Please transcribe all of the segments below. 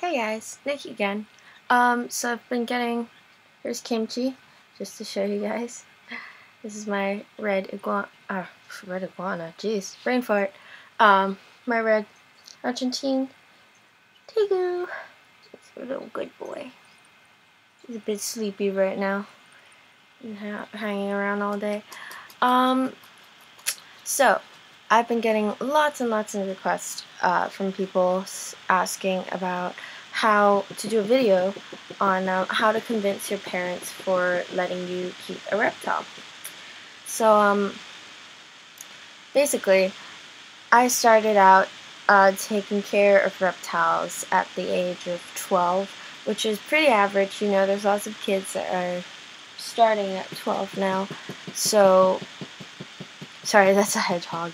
Hey guys, Nikki again. So I've been getting, here's kimchi, just to show you guys. This is my red iguana, jeez, brain fart. My red Argentine tegu. He's a little good boy. He's a bit sleepy right now. Been hanging around all day. So I've been getting lots and lots of requests from people asking about how to do a video on how to convince your parents for letting you keep a reptile. So basically, I started out taking care of reptiles at the age of 12, which is pretty average. You know, there's lots of kids that are starting at 12 now. So, sorry, that's a hedgehog.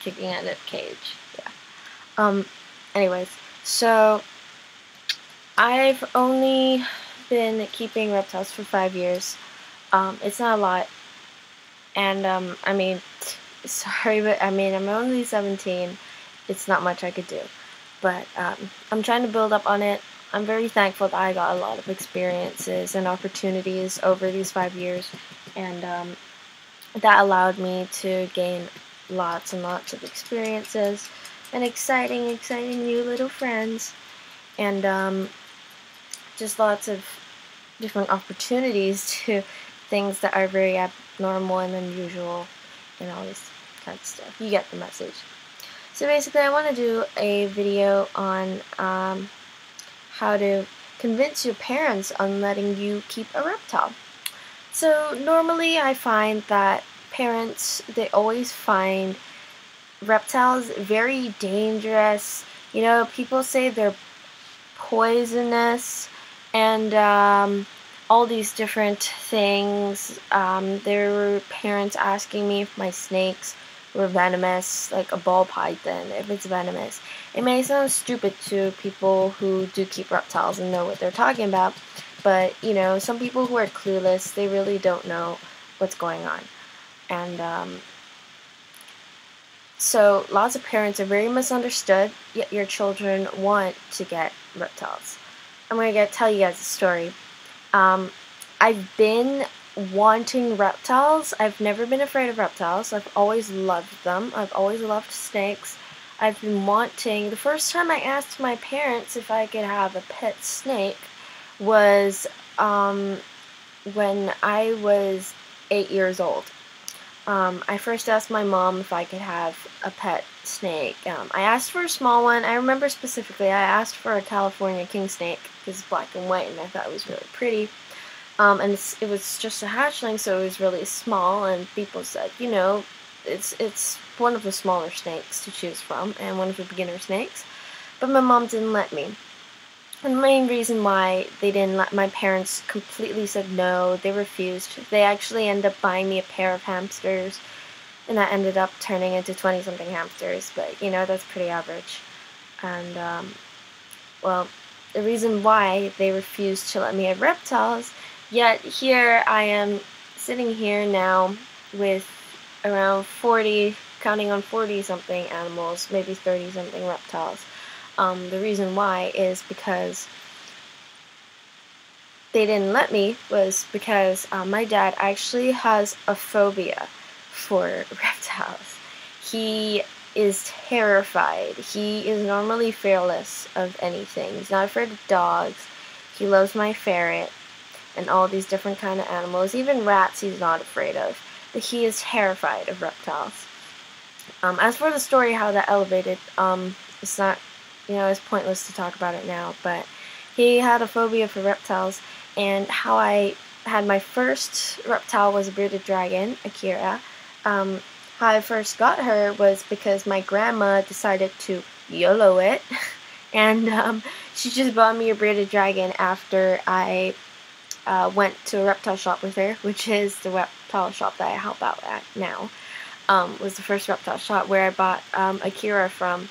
Kicking out of a cage. Yeah. Anyways, so I've only been keeping reptiles for 5 years. It's not a lot. And, I mean, sorry, but I mean, I'm only 17. It's not much I could do. But, I'm trying to build up on it. I'm very thankful that I got a lot of experiences and opportunities over these 5 years. And, that allowed me to gain lots and lots of experiences and exciting new little friends, and just lots of different opportunities to things that are very abnormal and unusual and all this kind of stuff. You get the message. So basically, I want to do a video on how to convince your parents on letting you keep a reptile. So normally I find that parents, they always find reptiles very dangerous. You know, people say they're poisonous and all these different things. There were parents asking me if my snakes were venomous, like a ball python, if it's venomous. It may sound stupid to people who do keep reptiles and know what they're talking about, but, you know, some people who are clueless, they really don't know what's going on. And so lots of parents are very misunderstood, yet your children want to get reptiles. I'm going to tell you guys a story. I've been wanting reptiles. I've never been afraid of reptiles. I've always loved them. I've always loved snakes. I've been wanting, the first time I asked my parents if I could have a pet snake was when I was 8 years old. I first asked my mom if I could have a pet snake. I asked for a small one. I remember specifically I asked for a California king snake because it's black and white and I thought it was really pretty. And it was just a hatchling, so it was really small, and people said, you know, it's one of the smaller snakes to choose from and one of the beginner snakes. But my mom didn't let me. And the main reason why they didn't let, my parents completely said no, they refused. They actually ended up buying me a pair of hamsters, and that ended up turning into 20-something hamsters, but, you know, that's pretty average. And, well, the reason why they refused to let me have reptiles, yet here I am sitting here now with around 40, counting on 40-something animals, maybe 30-something reptiles. The reason why is because they didn't let me was because my dad actually has a phobia for reptiles. He is terrified. He is normally fearless of anything. He's not afraid of dogs. He loves my ferret and all these different kind of animals. Even rats he's not afraid of. But he is terrified of reptiles. As for the story how that elevated, it's not, you know, it's pointless to talk about it now, but he had a phobia for reptiles, and how I had my first reptile was a bearded dragon, Akira. How I first got her was because my grandma decided to YOLO it, and she just bought me a bearded dragon after I went to a reptile shop with her, which is the reptile shop that I help out at now. Was the first reptile shop where I bought Akira from,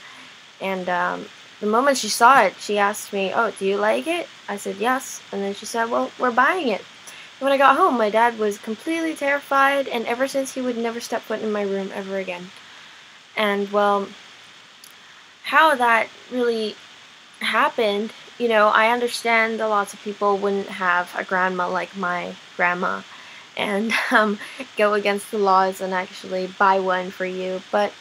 and the moment she saw it, she asked me, "Oh, do you like it?" I said yes, and then she said, "Well, we're buying it." And when I got home, my dad was completely terrified, and ever since he would never step foot in my room ever again. And, well, how that really happened, you know, I understand that lots of people wouldn't have a grandma like my grandma and go against the laws and actually buy one for you. But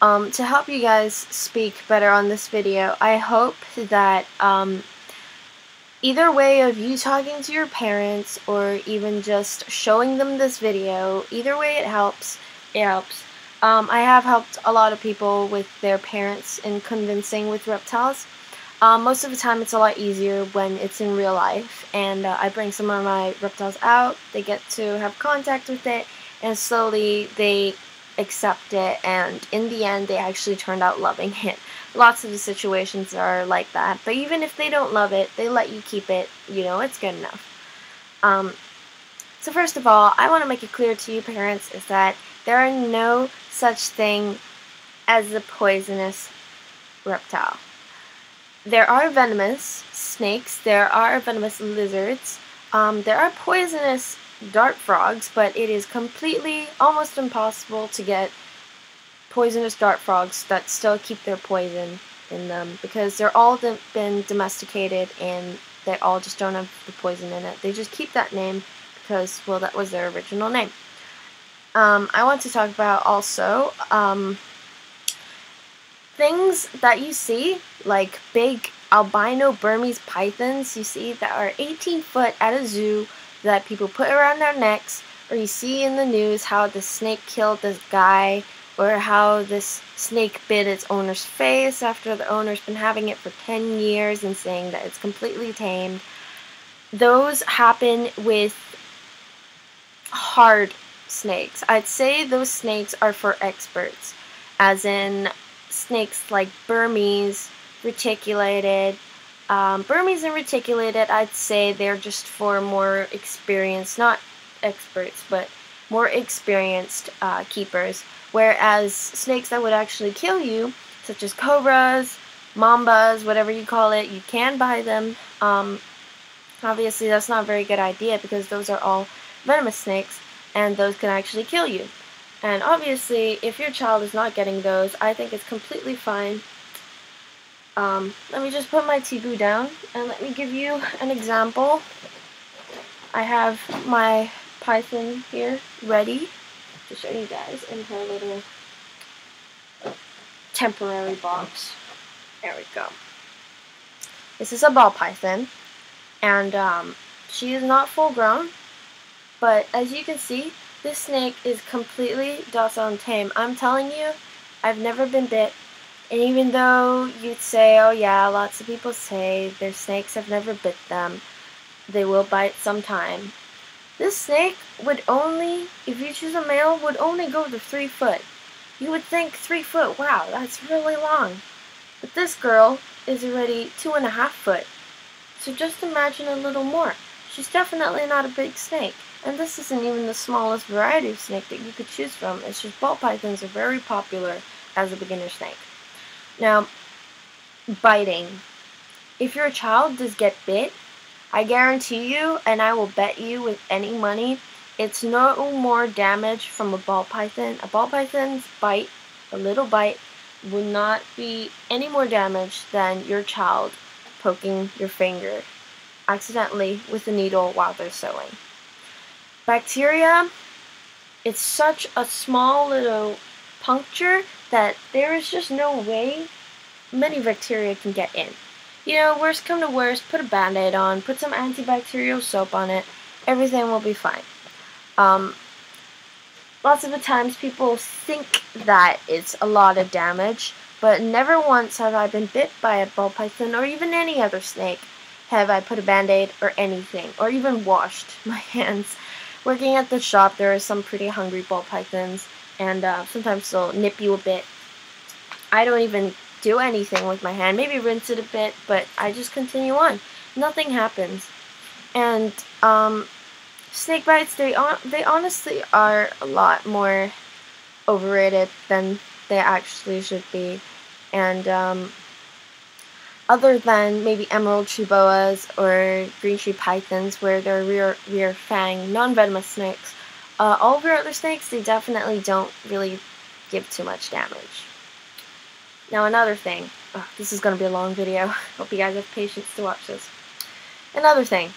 to help you guys speak better on this video, I hope that either way of you talking to your parents or even just showing them this video, either way it helps. It helps. I have helped a lot of people with their parents in convincing with reptiles. Most of the time it's a lot easier when it's in real life, and I bring some of my reptiles out, they get to have contact with it, and slowly they accept it, and in the end they actually turned out loving it. Lots of the situations are like that, but even if they don't love it, they let you keep it, you know, it's good enough. So first of all, I want to make it clear to you parents is that there are no such thing as a poisonous reptile. There are venomous snakes, there are venomous lizards, there are poisonous dart frogs, but it is completely, almost impossible to get poisonous dart frogs that still keep their poison in them because they're all been domesticated and they all just don't have the poison in it. They just keep that name because, well, that was their original name. I want to talk about also things that you see, like big albino Burmese pythons you see that are 18 foot at a zoo that people put around their necks, or you see in the news how the snake killed this guy, or how this snake bit its owner's face after the owner's been having it for 10 years and saying that it's completely tamed. Those happen with hard snakes. I'd say those snakes are for experts, as in snakes like Burmese, reticulated. Burmese and reticulated, I'd say they're just for more experienced, not experts, but more experienced keepers. Whereas snakes that would actually kill you, such as cobras, mambas, whatever you call it, you can buy them. Obviously, that's not a very good idea because those are all venomous snakes, and those can actually kill you. And obviously, if your child is not getting those, I think it's completely fine. Let me just put my Tibu down, and let me give you an example. I have my python here ready to show you guys in her little temporary box. There we go. This is a ball python, and she is not full grown, but as you can see, this snake is completely docile and tame. I'm telling you, I've never been bit. And even though you'd say, oh yeah, lots of people say their snakes have never bit them, they will bite sometime. This snake would only, if you choose a male, would only go to 3 foot. You would think 3 foot, wow, that's really long. But this girl is already 2.5 foot. So just imagine a little more. She's definitely not a big snake. And this isn't even the smallest variety of snake that you could choose from. It's just ball pythons are very popular as a beginner snake. Now, biting. If your child does get bit, I guarantee you, and I will bet you with any money, it's no more damage from a ball python. A ball python's bite, a little bite, will not be any more damage than your child poking your finger accidentally with a needle while they're sewing. Bacteria, it's such a small little puncture that there is just no way many bacteria can get in. You know, worst come to worst, put a band-aid on, put some antibacterial soap on it, everything will be fine. Lots of the times people think that it's a lot of damage, but never once have I been bit by a ball python or even any other snake have I put a band-aid or anything, or even washed my hands. Working at the shop, there are some pretty hungry ball pythons, and sometimes they'll nip you a bit. I don't even do anything with my hand, maybe rinse it a bit, but I just continue on. Nothing happens. And snake bites, they honestly are a lot more overrated than they actually should be. And other than maybe emerald tree boas or green tree pythons, where they're rear fang, non-venomous snakes, all of your other snakes, they definitely don't really give too much damage. Now another thing, Oh, this is going to be a long video. Hope you guys have patience to watch this. Another thing.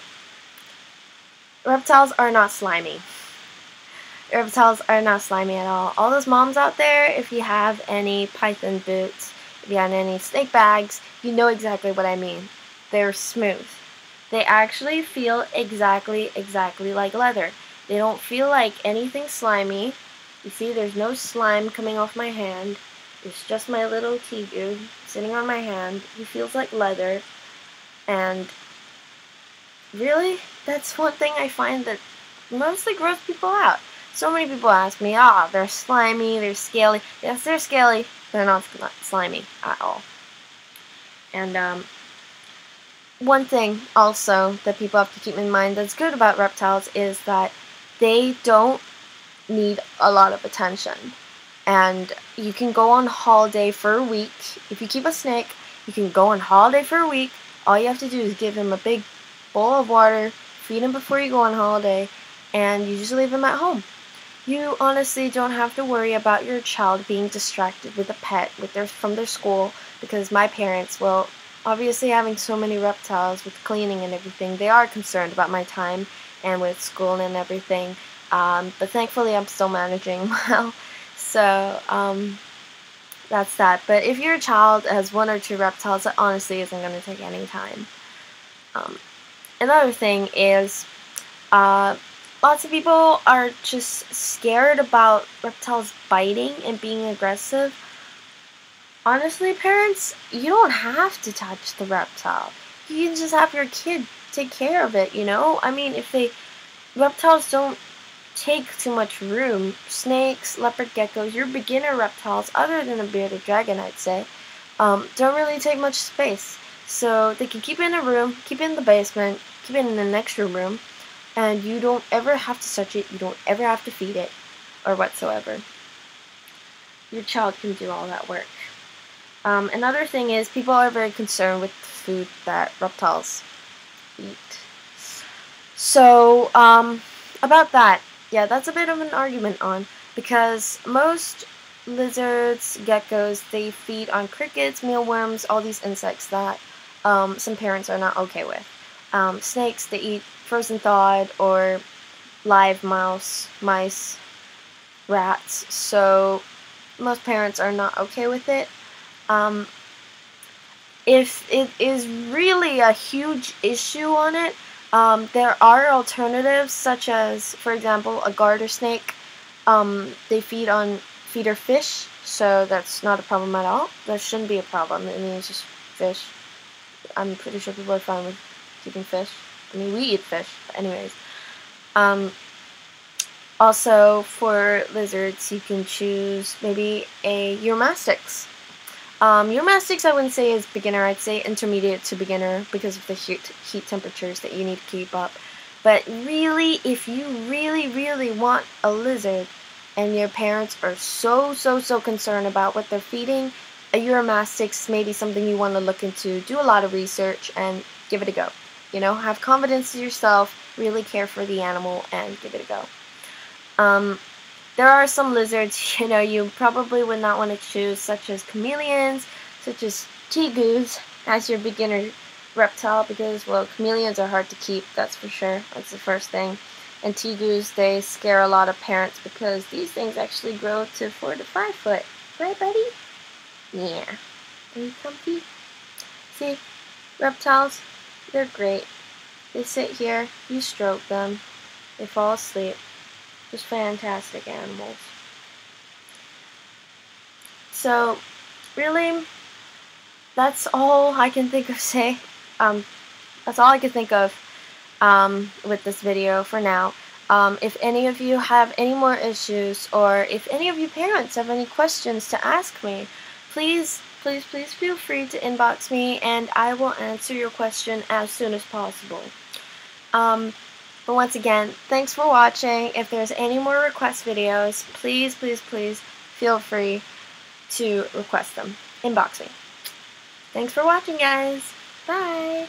Reptiles are not slimy. Reptiles are not slimy at all. All those moms out there, if you have any python boots, if you have any snake bags, you know exactly what I mean. They're smooth. They actually feel exactly like leather. They don't feel like anything slimy. You see, there's no slime coming off my hand. It's just my little tegu sitting on my hand. He feels like leather. And really, that's one thing I find that mostly gross people out. So many people ask me, they're slimy, they're scaly. Yes, they're scaly. They're not slimy at all. And one thing also that people have to keep in mind that's good about reptiles is that they don't need a lot of attention. And you can go on holiday for a week. If you keep a snake, you can go on holiday for a week. All you have to do is give him a big bowl of water, feed him before you go on holiday, and you just leave him at home. You honestly don't have to worry about your child being distracted with a pet from their school, because my parents, well, obviously having so many reptiles with cleaning and everything, they are concerned about my time and with school and everything. But thankfully I'm still managing well. So, that's that. But if your child has 1 or 2 reptiles, it honestly isn't going to take any time. Another thing is, lots of people are just scared about reptiles biting and being aggressive. Honestly, parents, you don't have to touch the reptile. You can just have your kid take care of it, you know? I mean, reptiles don't take too much room. Snakes, leopard geckos, your beginner reptiles, other than a bearded dragon, I'd say, don't really take much space. So they can keep it in a room, keep it in the basement, keep it in an extra room, and you don't ever have to touch it, you don't ever have to feed it, or whatsoever. Your child can do all that work. Another thing is, people are very concerned with the food that reptiles eat. So, about that, yeah, that's a bit of an argument on, because most lizards, geckos, they feed on crickets, mealworms, all these insects that some parents are not okay with. Snakes, they eat frozen thawed or live mice, rats, so most parents are not okay with it. If it is really a huge issue on it, there are alternatives, such as, for example, a garter snake. They feed on feeder fish, so that's not a problem at all. That shouldn't be a problem. I mean, it's just fish. I'm pretty sure people are fine with keeping fish. I mean, we eat fish, but anyways. Also, for lizards, you can choose maybe a Eurymastix. Eurymastix, I wouldn't say is beginner, I'd say intermediate to beginner, because of the heat temperatures that you need to keep up. But really, if you really want a lizard, and your parents are so concerned about what they're feeding, a Eurymastix may be something you want to look into, do a lot of research, and give it a go. You know, have confidence in yourself, really care for the animal, and give it a go. There are some lizards, you know, you probably would not want to choose, such as chameleons, such as tegus, as your beginner reptile, because, well, chameleons are hard to keep, that's for sure. That's the first thing. And tegus, they scare a lot of parents because these things actually grow to 4 to 5 foot. Right, buddy? Yeah. Are you comfy? See, reptiles, they're great. They sit here, you stroke them, they fall asleep. Just fantastic animals. So, really, that's all I can think of that's all I can think of with this video for now. If any of you have any more issues, or if any of you parents have any questions to ask me, please feel free to inbox me, and I will answer your question as soon as possible. But once again, thanks for watching. If there's any more request videos, please feel free to request them. Inbox me. Thanks for watching, guys. Bye!